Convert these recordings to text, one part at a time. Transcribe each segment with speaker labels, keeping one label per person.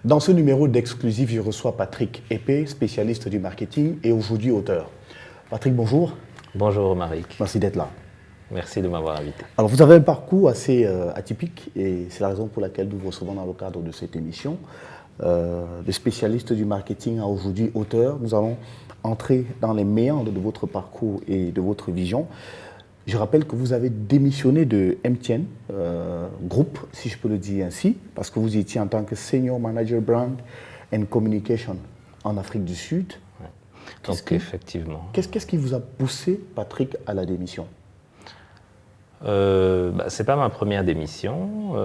Speaker 1: Dans ce numéro d'Exclusif, je reçois Patrick Épée, spécialiste du marketing et aujourd'hui auteur. Patrick, bonjour.
Speaker 2: Bonjour Marik.
Speaker 1: Merci d'être là.
Speaker 2: Merci de m'avoir invité.
Speaker 1: Alors, vous avez un parcours assez atypique et c'est la raison pour laquelle nous vous recevons dans le cadre de cette émission. De spécialiste du marketing à aujourd'hui auteur, nous allons entrer dans les méandres de votre parcours et de votre vision. Je rappelle que vous avez démissionné de MTN Group, si je peux le dire ainsi, parce que vous étiez en tant que Senior Manager Brand and Communication en Afrique du Sud.
Speaker 2: Ouais. Donc, effectivement.
Speaker 1: Qu'est-ce qui vous a poussé, Patrick, à la démission?
Speaker 2: C'est pas ma première démission.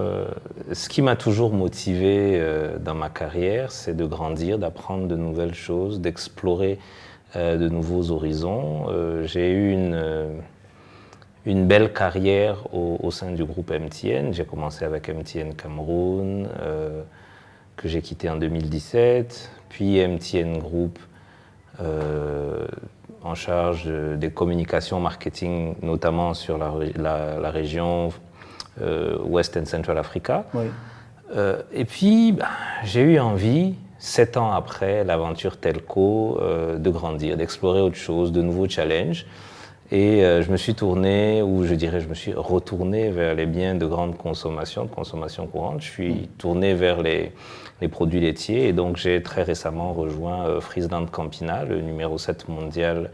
Speaker 2: Ce qui m'a toujours motivé dans ma carrière, c'est de grandir, d'apprendre de nouvelles choses, d'explorer de nouveaux horizons. J'ai eu une belle carrière au sein du groupe MTN. J'ai commencé avec MTN Cameroun, que j'ai quitté en 2017, puis MTN Group, en charge des communications marketing, notamment sur la région West and Central Africa.
Speaker 1: Oui.
Speaker 2: Et puis, j'ai eu envie, 7 ans après l'aventure telco, de grandir, d'explorer autre chose, de nouveaux challenges. Et je me suis tourné, ou je dirais je me suis retourné vers les biens de grande consommation, de consommation courante. Je suis tourné vers les produits laitiers et donc j'ai très récemment rejoint Friesland Campina, le numéro 7 mondial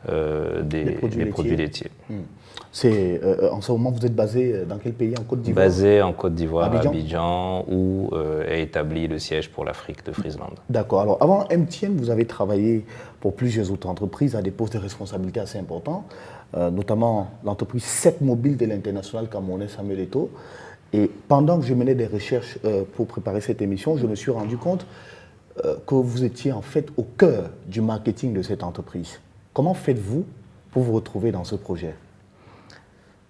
Speaker 2: des produits laitiers.
Speaker 1: En ce moment, vous êtes basé dans quel pays? En Côte d'Ivoire?
Speaker 2: Basé en Côte d'Ivoire, à Abidjan, où est établi le siège pour l'Afrique de Friesland.
Speaker 1: D'accord. Alors, avant MTN, vous avez travaillé pour plusieurs autres entreprises à des postes de responsabilité assez importants, notamment l'entreprise 7 Mobile de l'international camerounais Samuel Eto'o. Et pendant que je menais des recherches pour préparer cette émission, je me suis rendu compte que vous étiez en fait au cœur du marketing de cette entreprise. Comment faites-vous pour vous retrouver dans ce projet?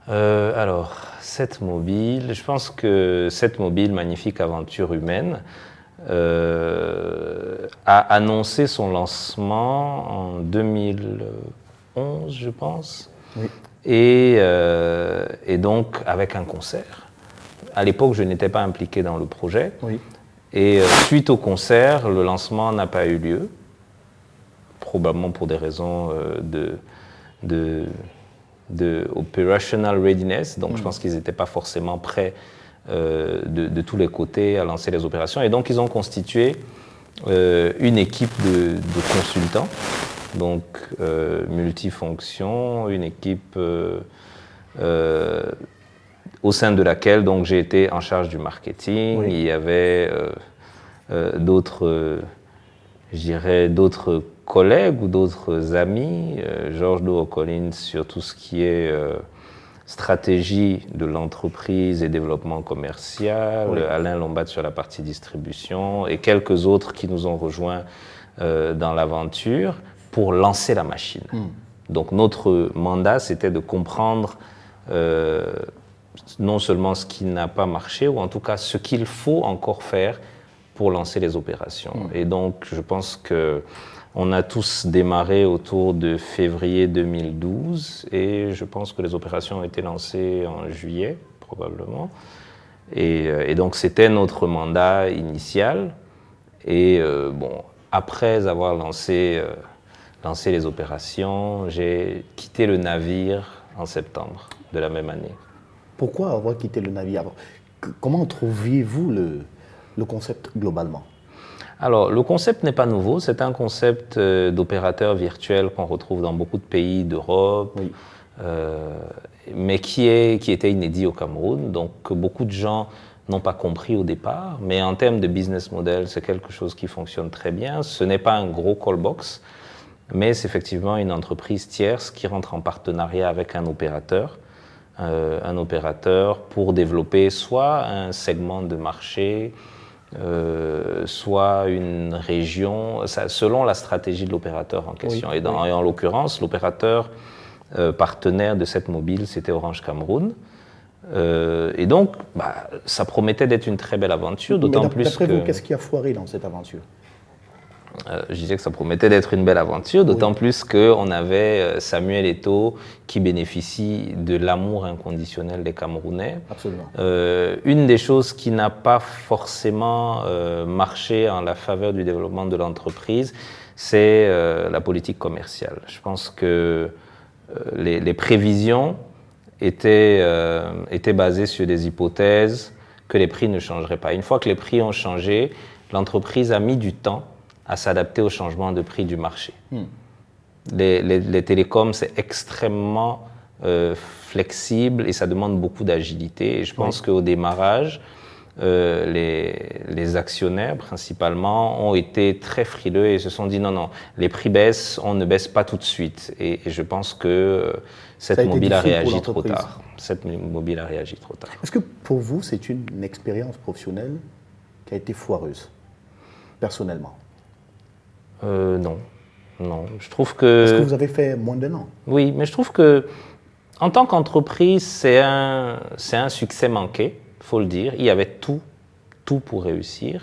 Speaker 2: Alors, 7 Mobile, je pense que 7 Mobile, magnifique aventure humaine, a annoncé son lancement en 2011, je pense. Oui. Et donc, avec un concert. À l'époque, je n'étais pas impliqué dans le projet. Oui. Et suite au concert, le lancement n'a pas eu lieu, probablement pour des raisons de operational readiness. Donc, je pense qu'ils n'étaient pas forcément prêts de tous les côtés à lancer les opérations. Et donc, ils ont constitué une équipe de consultants, donc multifonctions, une équipe au sein de laquelle donc, j'ai été en charge du marketing. Oui. Il y avait d'autres collègues ou d'autres amis, Georges Doho-Collins sur tout ce qui est stratégie de l'entreprise et développement commercial, oui. Alain Lombat sur la partie distribution et quelques autres qui nous ont rejoints dans l'aventure pour lancer la machine. Donc notre mandat, c'était de comprendre non seulement ce qui n'a pas marché, ou en tout cas ce qu'il faut encore faire pour lancer les opérations. Et donc je pense que on a tous démarré autour de février 2012 et je pense que les opérations ont été lancées en juillet, probablement. Et donc, c'était notre mandat initial. Et après avoir lancé les opérations, j'ai quitté le navire en septembre de la même année.
Speaker 1: Pourquoi avoir quitté le navire? Comment trouviez-vous le concept globalement?
Speaker 2: Alors, le concept n'est pas nouveau, c'est un concept d'opérateur virtuel qu'on retrouve dans beaucoup de pays d'Europe, oui. Mais qui était inédit au Cameroun, donc que beaucoup de gens n'ont pas compris au départ, mais en termes de business model, c'est quelque chose qui fonctionne très bien. Ce n'est pas un gros call box, mais c'est effectivement une entreprise tierce qui rentre en partenariat avec un opérateur pour développer soit un segment de marché, soit une région, selon la stratégie de l'opérateur en question. Oui, et en l'occurrence, l'opérateur partenaire de 7 Mobile, c'était Orange Cameroun. Et donc, ça promettait d'être une très belle aventure, d'autant plus que...
Speaker 1: D'après vous, qu'est-ce qui a foiré dans cette aventure?
Speaker 2: Je disais que ça promettait d'être une belle aventure, d'autant plus qu'on avait Samuel Eto'o qui bénéficie de l'amour inconditionnel des Camerounais.
Speaker 1: Absolument.
Speaker 2: Une des choses qui n'a pas forcément marché en la faveur du développement de l'entreprise, c'est la politique commerciale. Je pense que les prévisions étaient basées sur des hypothèses que les prix ne changeraient pas. Une fois que les prix ont changé, l'entreprise a mis du temps à s'adapter au changement de prix du marché. Les télécoms, c'est extrêmement flexible et ça demande beaucoup d'agilité. Et je pense qu'au démarrage, les actionnaires, principalement, ont été très frileux et se sont dit non, les prix baissent, on ne baisse pas tout de suite. Et je pense que cette mobile a réagi trop tard. Cette mobile a réagi trop tard.
Speaker 1: Est-ce que pour vous, c'est une expérience professionnelle qui a été foireuse, personnellement?
Speaker 2: Non. Je trouve que...
Speaker 1: Parce que vous avez fait moins d'1 an.
Speaker 2: Oui, mais je trouve que en tant qu'entreprise, c'est un succès manqué, il faut le dire. Il y avait tout pour réussir.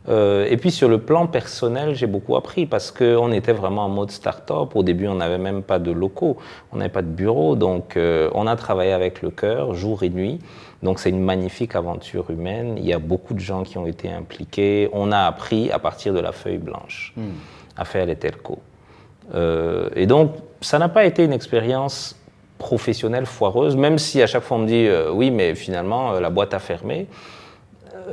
Speaker 2: Et puis sur le plan personnel, j'ai beaucoup appris parce qu'on était vraiment en mode start-up. Au début, on n'avait même pas de locaux, on n'avait pas de bureau. Donc on a travaillé avec le cœur, jour et nuit. Donc c'est une magnifique aventure humaine. Il y a beaucoup de gens qui ont été impliqués. On a appris à partir de la feuille blanche à faire les telcos. Et donc, ça n'a pas été une expérience professionnelle foireuse, même si à chaque fois on me dit oui, mais finalement, la boîte a fermé.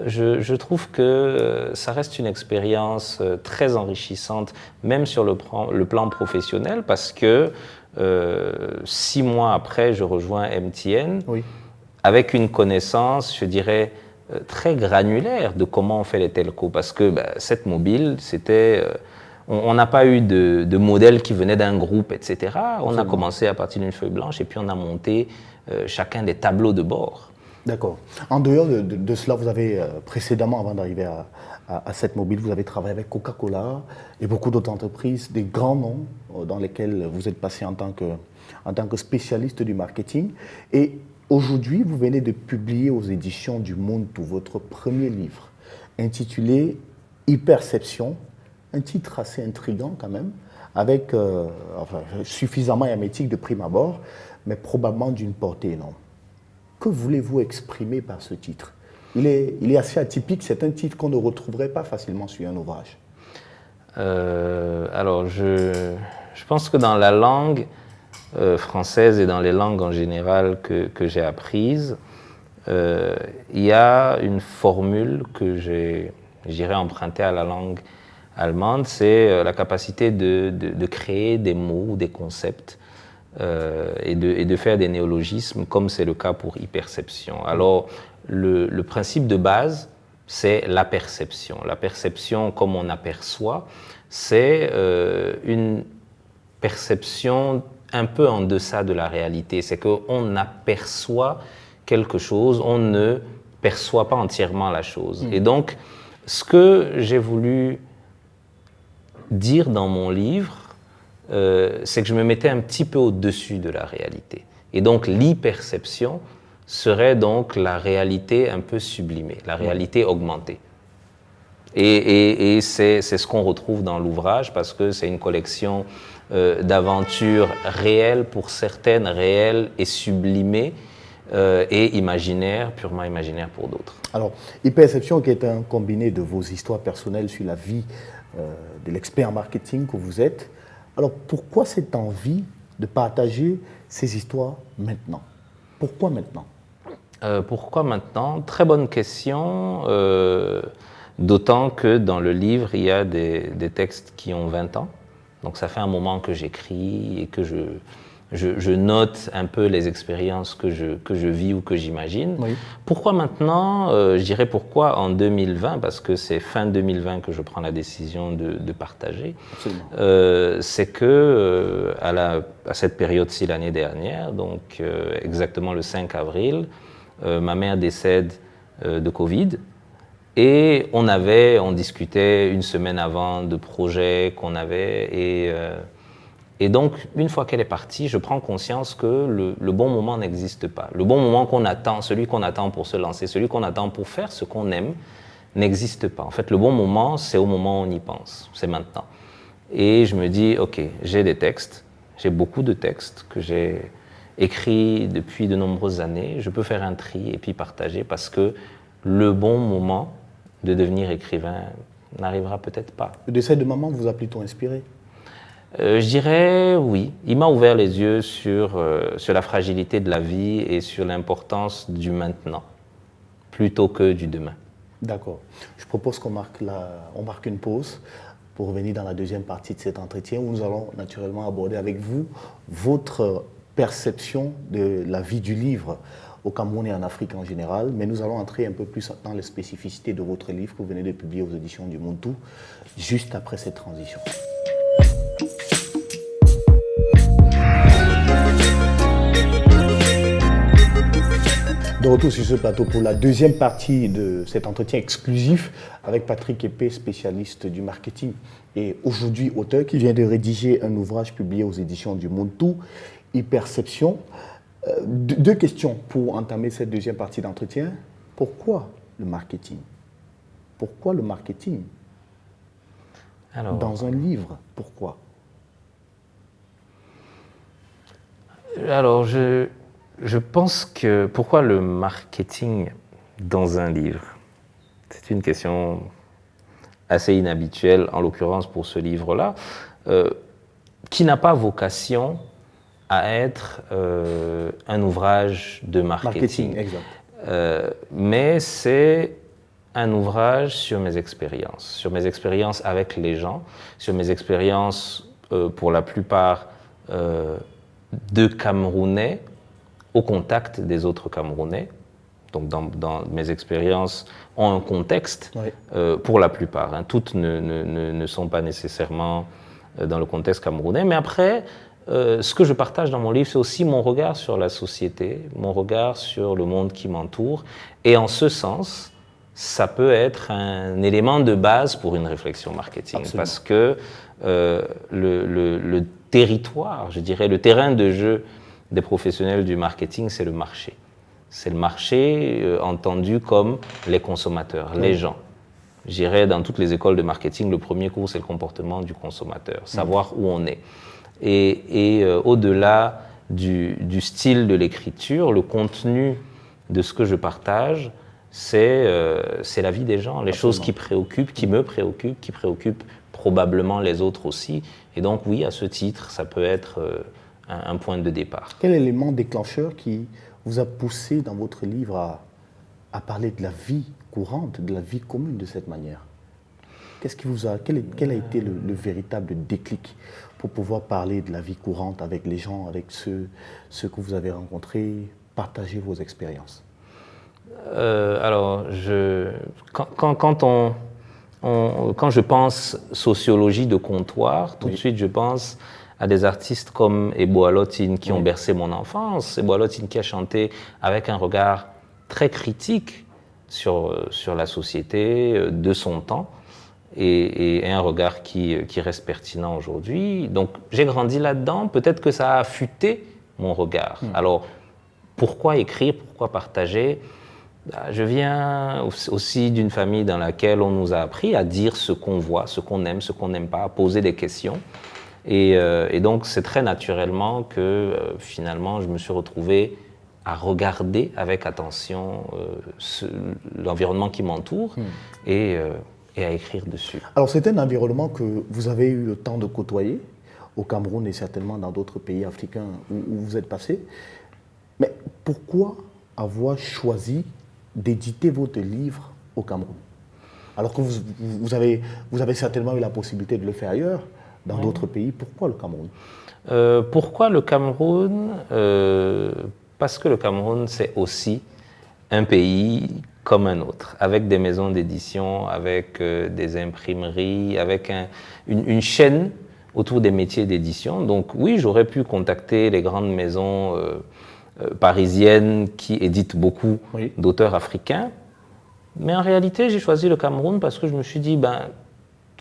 Speaker 2: Je trouve que ça reste une expérience très enrichissante, même sur le plan professionnel, parce que 6 mois après, je rejoins MTN, avec une connaissance, je dirais, très granulaire de comment on fait les telcos, parce que cette mobile, c'était... On n'a pas eu de modèle qui venait d'un groupe, etc. On a commencé à partir d'une feuille blanche et puis on a monté chacun des tableaux de bord.
Speaker 1: D'accord. En dehors de cela, vous avez précédemment, avant d'arriver à cette mobile, vous avez travaillé avec Coca-Cola et beaucoup d'autres entreprises, des grands noms dans lesquels vous êtes passé en tant que spécialiste du marketing. Et aujourd'hui, vous venez de publier aux éditions du Monde votre premier livre intitulé « Hyperception ». Un titre assez intriguant quand même, avec suffisamment hermétique de prime abord, mais probablement d'une portée énorme. Que voulez-vous exprimer par ce titre? Il est assez atypique, c'est un titre qu'on ne retrouverait pas facilement sur un ouvrage.
Speaker 2: Alors, je pense que dans la langue française et dans les langues en général que j'ai apprises, il y a une formule que j'irais emprunter à la langue allemande, c'est la capacité de créer des mots ou des concepts et de faire des néologismes, comme c'est le cas pour hyperception. Alors, le principe de base, c'est la perception. La perception, comme on aperçoit, c'est une perception un peu en deçà de la réalité. C'est qu'on aperçoit quelque chose, on ne perçoit pas entièrement la chose. Et donc, ce que j'ai voulu dire dans mon livre, c'est que je me mettais un petit peu au-dessus de la réalité. Et donc l'hyperception serait donc la réalité un peu sublimée, la réalité augmentée. Et c'est ce qu'on retrouve dans l'ouvrage parce que c'est une collection d'aventures réelles pour certaines, réelles et sublimées, et imaginaires, purement imaginaires pour d'autres.
Speaker 1: Alors, Hyperception qui est un combiné de vos histoires personnelles sur la vie de l'expert marketing que vous êtes. Alors, pourquoi cette envie de partager ces histoires maintenant? Pourquoi maintenant?
Speaker 2: Pourquoi maintenant? Très bonne question, d'autant que dans le livre, il y a des textes qui ont 20 ans. Donc ça fait un moment que j'écris et que je note un peu les expériences que je vis ou que j'imagine. Oui. Pourquoi maintenant? Je dirais pourquoi en 2020, parce que c'est fin 2020 que je prends la décision de partager. C'est que à cette période-ci l'année dernière, donc exactement le 5 avril, ma mère décède de Covid. Et on discutait une semaine avant de projets qu'on avait et donc, une fois qu'elle est partie, je prends conscience que le bon moment n'existe pas. Le bon moment qu'on attend, celui qu'on attend pour se lancer, celui qu'on attend pour faire ce qu'on aime, n'existe pas. En fait, le bon moment, c'est au moment où on y pense, c'est maintenant. Et je me dis, ok, j'ai des textes, j'ai beaucoup de textes que j'ai écrits depuis de nombreuses années, je peux faire un tri et puis partager parce que le bon moment de devenir écrivain n'arrivera peut-être pas.
Speaker 1: Le décès de maman vous a plutôt inspiré?
Speaker 2: Je dirais oui. Il m'a ouvert les yeux sur la fragilité de la vie et sur l'importance du maintenant, plutôt que du demain.
Speaker 1: D'accord. Je propose qu'on marque une pause pour revenir dans la deuxième partie de cet entretien où nous allons naturellement aborder avec vous votre perception de la vie du livre au Cameroun et en Afrique en général, mais nous allons entrer un peu plus dans les spécificités de votre livre que vous venez de publier aux éditions du Muntu, juste après cette transition. De retour sur ce plateau pour la deuxième partie de cet entretien exclusif avec Patrick Épée, spécialiste du marketing et aujourd'hui auteur qui vient de rédiger un ouvrage publié aux éditions du Muntu, Hyperception. Deux questions pour entamer cette deuxième partie d'entretien. Pourquoi le marketing? Pourquoi le marketing? Dans un livre, pourquoi?
Speaker 2: Alors, je pense que pourquoi le marketing dans un livre? C'est une question assez inhabituelle, en l'occurrence pour ce livre-là, qui n'a pas vocation à être un ouvrage de marketing.
Speaker 1: Exact.
Speaker 2: Mais c'est un ouvrage sur mes expériences avec les gens, sur mes expériences pour la plupart de Camerounais, au contact des autres Camerounais. Donc, dans mes expériences ont un contexte, oui. Pour la plupart. Hein. Toutes ne sont pas nécessairement dans le contexte camerounais. Mais après, ce que je partage dans mon livre, c'est aussi mon regard sur la société, mon regard sur le monde qui m'entoure. Et en ce sens, ça peut être un élément de base pour une réflexion marketing. Absolument. Parce que le territoire, je dirais, le terrain de jeu des professionnels du marketing, c'est le marché. C'est le marché entendu comme les consommateurs, oui. Les gens. Je dirais, dans toutes les écoles de marketing, le premier cours, c'est le comportement du consommateur, savoir où on est. Et au-delà du style de l'écriture, le contenu de ce que je partage, c'est la vie des gens, les Absolument. Choses qui préoccupent, qui me préoccupent, qui préoccupent probablement les autres aussi. Et donc, oui, à ce titre, ça peut être un point de départ.
Speaker 1: Quel élément déclencheur qui vous a poussé dans votre livre à parler de la vie courante, de la vie commune de cette manière? Quel a été le véritable déclic pour pouvoir parler de la vie courante avec les gens, avec ceux que vous avez rencontrés, partager vos expériences?
Speaker 2: Alors, quand je pense sociologie de comptoir, tout oui. de suite je pense à des artistes comme Ebo Alotine qui oui. ont bercé mon enfance. Ebo Alotine qui a chanté avec un regard très critique sur la société de son temps et un regard qui reste pertinent aujourd'hui. Donc j'ai grandi là-dedans, peut-être que ça a affûté mon regard. Alors pourquoi écrire, pourquoi partager? Je viens aussi d'une famille dans laquelle on nous a appris à dire ce qu'on voit, ce qu'on aime, ce qu'on n'aime pas, à poser des questions. Et donc, c'est très naturellement que finalement, je me suis retrouvé à regarder avec attention l'environnement qui m'entoure et à écrire dessus.
Speaker 1: Alors, c'est un environnement que vous avez eu le temps de côtoyer au Cameroun et certainement dans d'autres pays africains où vous êtes passé. Mais pourquoi avoir choisi d'éditer votre livre au Cameroun? Alors que vous avez certainement eu la possibilité de le faire ailleurs, dans d'autres pays. Pourquoi le Cameroun?
Speaker 2: Pourquoi le Cameroun? Parce que le Cameroun, c'est aussi un pays comme un autre, avec des maisons d'édition, avec des imprimeries, avec une chaîne autour des métiers d'édition. Donc oui, j'aurais pu contacter les grandes maisons parisiennes qui éditent beaucoup oui. d'auteurs africains. Mais en réalité, j'ai choisi le Cameroun parce que je me suis dit,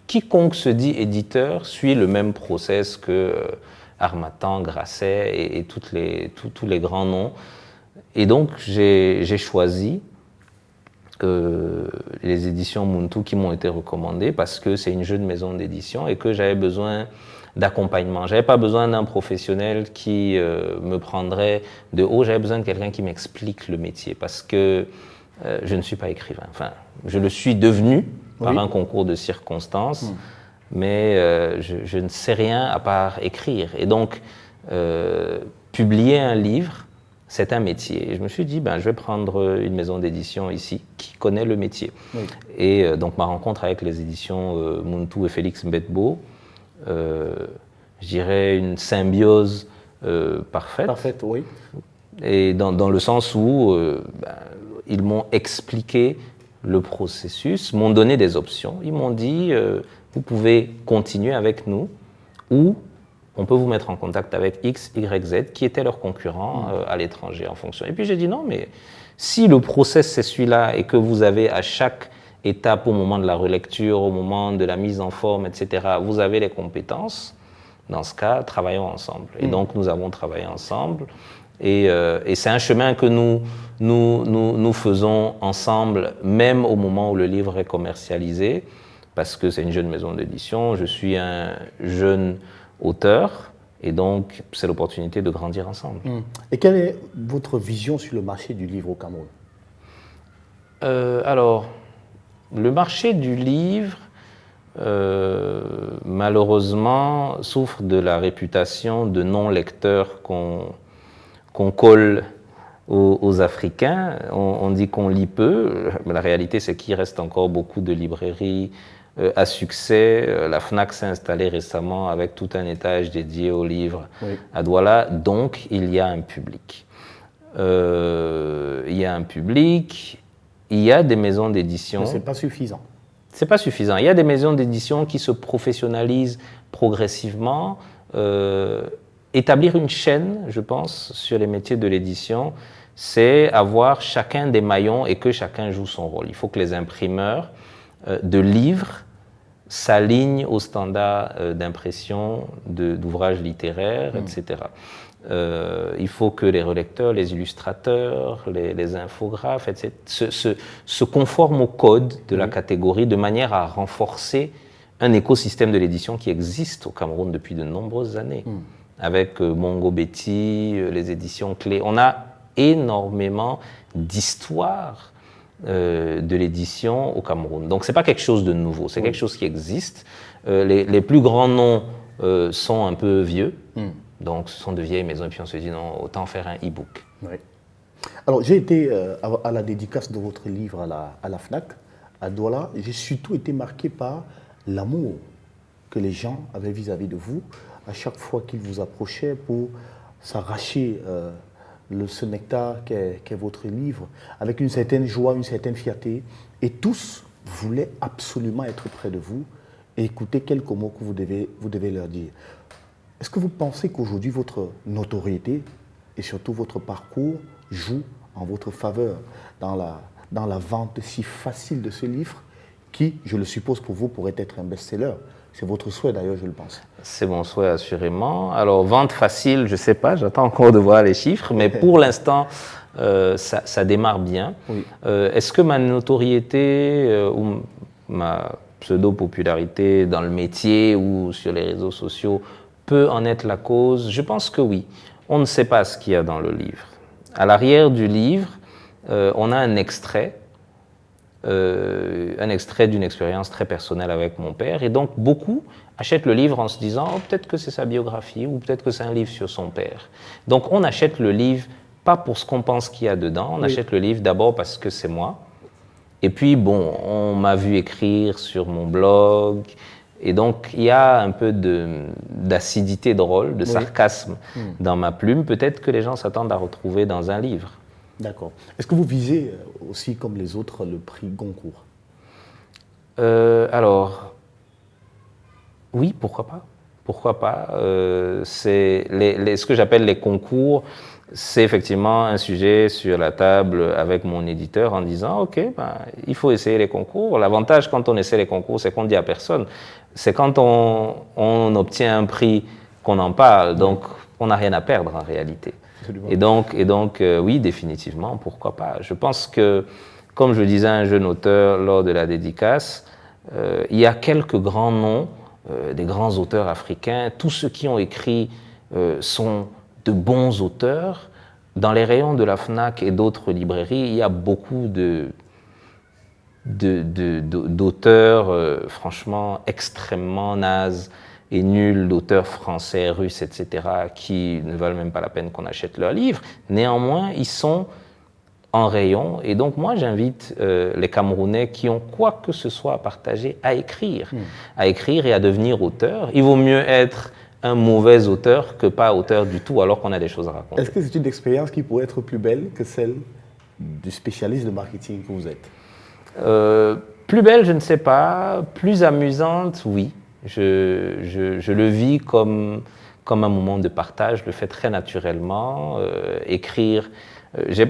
Speaker 2: quiconque se dit éditeur suit le même process que Harmattan, Grasset et tous les grands noms. Et donc, j'ai choisi les éditions Muntu qui m'ont été recommandées parce que c'est une jeune maison d'édition et que j'avais besoin d'accompagnement. Je n'avais pas besoin d'un professionnel qui me prendrait de haut, j'avais besoin de quelqu'un qui m'explique le métier parce que je ne suis pas écrivain. Enfin, je le suis devenu par un concours de circonstances, mais je ne sais rien à part écrire. Et donc, publier un livre, c'est un métier. Et je me suis dit, je vais prendre une maison d'édition ici qui connaît le métier. Oui. Et donc, ma rencontre avec les éditions Muntu et Félix Mbetbo, je dirais une symbiose parfaite.
Speaker 1: Parfaite, oui.
Speaker 2: Et dans le sens où ils m'ont expliqué le processus, m'ont donné des options. Ils m'ont dit, vous pouvez continuer avec nous ou on peut vous mettre en contact avec X, Y, Z, qui étaient leurs concurrents à l'étranger en fonction. Et puis j'ai dit non, mais si le process c'est celui-là et que vous avez à chaque étape, au moment de la relecture, au moment de la mise en forme, etc., vous avez les compétences, dans ce cas, travaillons ensemble. Et donc nous avons travaillé ensemble. Et c'est un chemin que nous faisons ensemble, même au moment où le livre est commercialisé, parce que c'est une jeune maison d'édition, je suis un jeune auteur, et donc c'est l'opportunité de grandir ensemble.
Speaker 1: Et quelle est votre vision sur le marché du livre au Cameroun?
Speaker 2: Alors, le marché du livre, malheureusement, souffre de la réputation de non-lecteur qu'on colle aux Africains. On dit qu'on lit peu, mais la réalité c'est qu'il reste encore beaucoup de librairies à succès. La FNAC s'est installée récemment avec tout un étage dédié aux livres à Douala, donc il y a un public. Il y a un public, il y a des maisons d'édition.
Speaker 1: Mais ce n'est pas suffisant.
Speaker 2: C'est pas suffisant. Il y a des maisons d'édition qui se professionnalisent progressivement. Établir une chaîne, je pense, sur les métiers de l'édition, c'est avoir chacun des maillons et que chacun joue son rôle. Il faut que les imprimeurs de livres s'alignent aux standards d'impression d'ouvrages littéraires, etc. Il faut que les relecteurs, les illustrateurs, les infographes, etc., se conforment au code de la catégorie de manière à renforcer un écosystème de l'édition qui existe au Cameroun depuis de nombreuses années. Avec Mongo Betty, les éditions clés. On a énormément d'histoires de l'édition au Cameroun. Donc, ce n'est pas quelque chose de nouveau, c'est quelque chose qui existe. Les plus grands noms sont un peu vieux, donc ce sont de vieilles maisons, et puis on se dit non, autant faire un e-book.
Speaker 1: Oui. Alors, j'ai été à la dédicace de votre livre à la FNAC, à Douala. J'ai surtout été marqué par l'amour que les gens avaient vis-à-vis de vous, à chaque fois qu'ils vous approchaient pour s'arracher ce nectar qu'est votre livre, avec une certaine joie, une certaine fierté. Et tous voulaient absolument être près de vous et écouter quelques mots que vous devez leur dire. Est-ce que vous pensez qu'aujourd'hui, votre notoriété et surtout votre parcours jouent en votre faveur dans la vente si facile de ce livre qui, je le suppose pour vous, pourrait être un best-seller? C'est votre souhait d'ailleurs, je le pense.
Speaker 2: C'est mon souhait assurément. Alors, vente facile, je ne sais pas, j'attends encore de voir les chiffres, mais pour l'instant, ça démarre bien. Oui. Est-ce que ma notoriété ou ma pseudo-popularité dans le métier ou sur les réseaux sociaux peut en être la cause? Je pense que oui. On ne sait pas ce qu'il y a dans le livre. À l'arrière du livre, on a un extrait d'une expérience très personnelle avec mon père. Et donc, beaucoup achètent le livre en se disant oh, peut-être que c'est sa biographie ou peut-être que c'est un livre sur son père. Donc, on achète le livre pas pour ce qu'on pense qu'il y a dedans. On achète le livre d'abord parce que c'est moi. Et puis, bon, on m'a vu écrire sur mon blog. Et donc, il y a un peu d'acidité drôle, de sarcasme dans ma plume. Peut-être que les gens s'attendent à retrouver dans un livre.
Speaker 1: D'accord. Est-ce que vous visez aussi, comme les autres, le prix Goncourt?
Speaker 2: Alors, oui, pourquoi pas? Pourquoi pas? C'est ce que j'appelle les concours, c'est effectivement un sujet sur la table avec mon éditeur en disant « Ok, il faut essayer les concours ». L'avantage quand on essaie les concours, c'est qu'on ne dit à personne. C'est quand on obtient un prix qu'on en parle, donc on n'a rien à perdre en réalité. Et donc, oui, définitivement, pourquoi pas. Je pense que comme je disais à un jeune auteur lors de la dédicace, il y a quelques grands noms, des grands auteurs africains. Tous ceux qui ont écrit sont de bons auteurs. Dans les rayons de la FNAC et d'autres librairies, il y a beaucoup d'auteurs franchement extrêmement nazes et nuls, d'auteurs français, russes, etc., qui ne valent même pas la peine qu'on achète leurs livres. Néanmoins, ils sont en rayon. Et donc, moi, j'invite les Camerounais qui ont quoi que ce soit à partager à écrire et à devenir auteur. Il vaut mieux être un mauvais auteur que pas auteur du tout, alors qu'on a des choses à raconter.
Speaker 1: Est-ce que c'est une expérience qui pourrait être plus belle que celle du spécialiste de marketing que vous êtes?
Speaker 2: Plus belle, je ne sais pas. Plus amusante, oui. Je le vis comme un moment de partage, je le fais très naturellement. Écrire,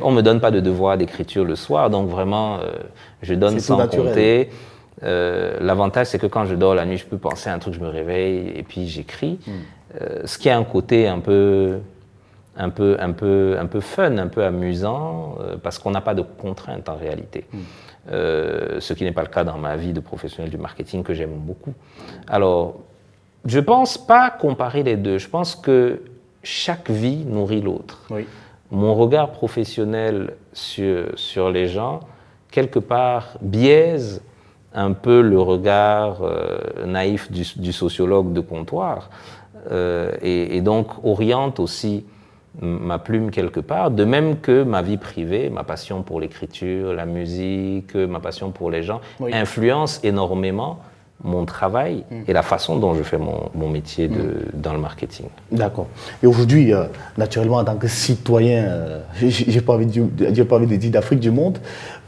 Speaker 2: on ne me donne pas de devoir d'écriture le soir, donc vraiment, je donne sans compter. L'avantage, c'est que quand je dors la nuit, je peux penser à un truc, je me réveille et puis j'écris. Ce qui a un côté un peu fun, un peu amusant, parce qu'on n'a pas de contraintes en réalité. Ce qui n'est pas le cas dans ma vie de professionnel du marketing que j'aime beaucoup. Alors, je ne pense pas comparer les deux. Je pense que chaque vie nourrit l'autre. Oui. Mon regard professionnel sur les gens, quelque part, biaise un peu le regard naïf du sociologue de comptoir et donc oriente aussi ma plume quelque part, de même que ma vie privée, ma passion pour l'écriture, la musique, ma passion pour les gens, influence énormément mon travail et la façon dont je fais mon métier dans le marketing.
Speaker 1: D'accord. Et aujourd'hui, naturellement, en tant que citoyen, j'ai pas envie de dire d'Afrique du monde,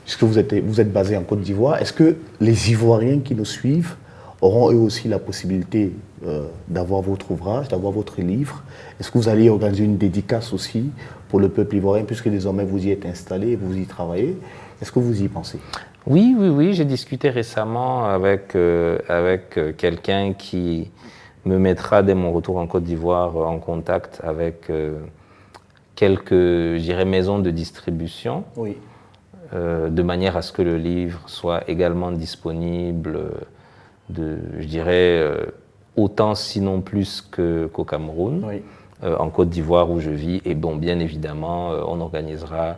Speaker 1: puisque vous êtes basé en Côte d'Ivoire, est-ce que les Ivoiriens qui nous suivent auront eux aussi la possibilité d'avoir votre ouvrage, d'avoir votre livre? Est-ce que vous allez organiser une dédicace aussi pour le peuple ivoirien, puisque désormais vous y êtes installé, vous y travaillez? Est-ce que vous y pensez?
Speaker 2: Oui, j'ai discuté récemment avec quelqu'un qui me mettra dès mon retour en Côte d'Ivoire en contact avec quelques, je dirais, maisons de distribution. Oui. De manière à ce que le livre soit également disponible, je dirais, autant sinon plus qu'au Cameroun, oui. En Côte d'Ivoire où je vis. Et bon, bien évidemment, on organisera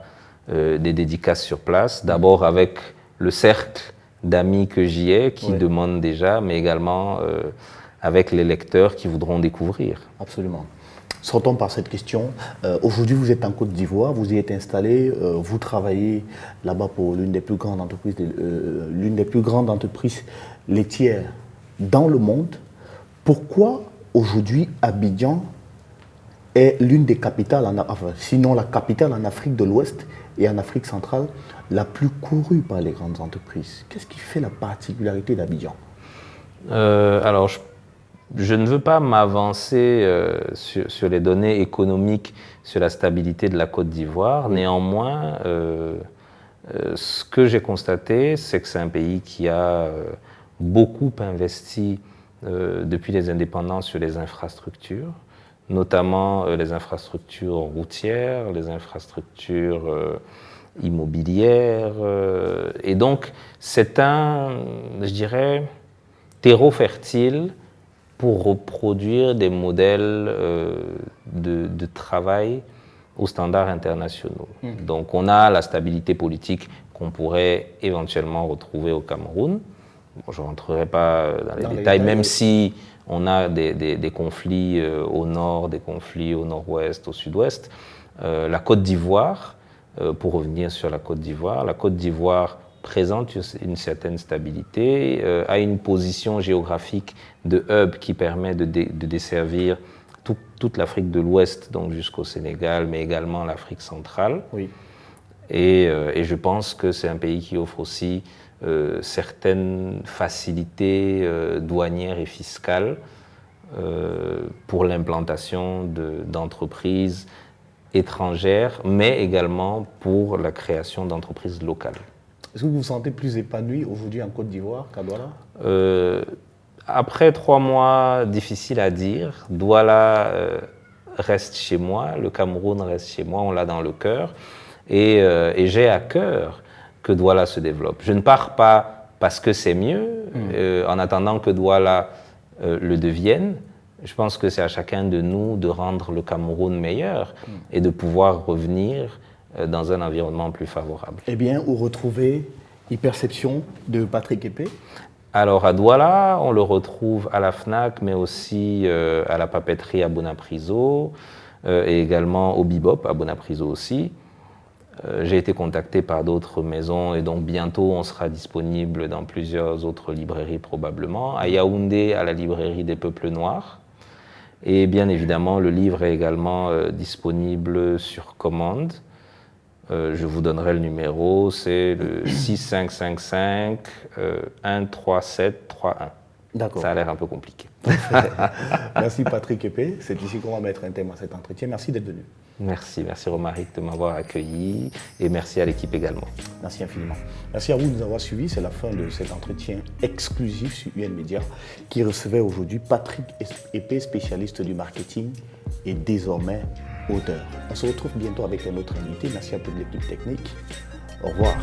Speaker 2: des dédicaces sur place, d'abord avec le cercle d'amis que j'y ai, qui demandent déjà, mais également avec les lecteurs qui voudront découvrir.
Speaker 1: Absolument. Sortons par cette question. Aujourd'hui, vous êtes en Côte d'Ivoire, vous y êtes installé, vous travaillez là-bas pour l'une des plus grandes entreprises laitières dans le monde. Pourquoi aujourd'hui Abidjan est l'une des capitales, sinon la capitale en Afrique de l'Ouest et en Afrique centrale, la plus courue par les grandes entreprises? Qu'est-ce qui fait la particularité d'Abidjan?
Speaker 2: Alors, je ne veux pas m'avancer sur les données économiques, sur la stabilité de la Côte d'Ivoire. Néanmoins, ce que j'ai constaté, c'est que c'est un pays qui a beaucoup investi depuis les indépendances sur les infrastructures, notamment les infrastructures routières, les infrastructures immobilières. Et donc, c'est un, je dirais, terreau fertile pour reproduire des modèles de travail aux standards internationaux. Donc on a la stabilité politique qu'on pourrait éventuellement retrouver au Cameroun. Bon, je ne rentrerai pas dans les détails, même si on a des conflits au nord, des conflits au nord-ouest, au sud-ouest. La Côte d'Ivoire, pour revenir sur la Côte d'Ivoire présente une certaine stabilité, a une position géographique de hub qui permet de desservir toute l'Afrique de l'Ouest, donc jusqu'au Sénégal, mais également l'Afrique centrale. Oui. Et je pense que c'est un pays qui offre aussi certaines facilités douanières et fiscales pour l'implantation d'entreprises étrangères, mais également pour la création d'entreprises locales.
Speaker 1: Est-ce que vous vous sentez plus épanoui aujourd'hui en Côte d'Ivoire qu'à Douala?
Speaker 2: Après 3 mois difficiles à dire, Douala reste chez moi, le Cameroun reste chez moi, on l'a dans le cœur. Et j'ai à cœur que Douala se développe. Je ne pars pas parce que c'est mieux, en attendant que Douala le devienne. Je pense que c'est à chacun de nous de rendre le Cameroun meilleur et de pouvoir revenir dans un environnement plus favorable.
Speaker 1: Eh bien, où retrouver Hyperception de Patrick Épée?
Speaker 2: Alors à Douala, on le retrouve à la FNAC, mais aussi à la papeterie à Bonapriso et également au Bebop à Bonapriso aussi. J'ai été contacté par d'autres maisons et donc bientôt on sera disponible dans plusieurs autres librairies probablement. À Yaoundé, à la librairie des Peuples Noirs. Et bien évidemment, le livre est également disponible sur commande. Je vous donnerai le numéro, c'est le 6555 13731.
Speaker 1: D'accord.
Speaker 2: Ça a l'air un peu compliqué.
Speaker 1: Merci Patrick Épée, c'est ici qu'on va mettre un thème à cet entretien. Merci d'être venu.
Speaker 2: Merci Romaric de m'avoir accueilli et merci à l'équipe également.
Speaker 1: Merci infiniment. Merci à vous de nous avoir suivis. C'est la fin de cet entretien exclusif sur UN Media qui recevait aujourd'hui Patrick Épée, spécialiste du marketing et désormais auteur. On se retrouve bientôt avec un autre invité. Merci à toute l'équipe technique. Au revoir.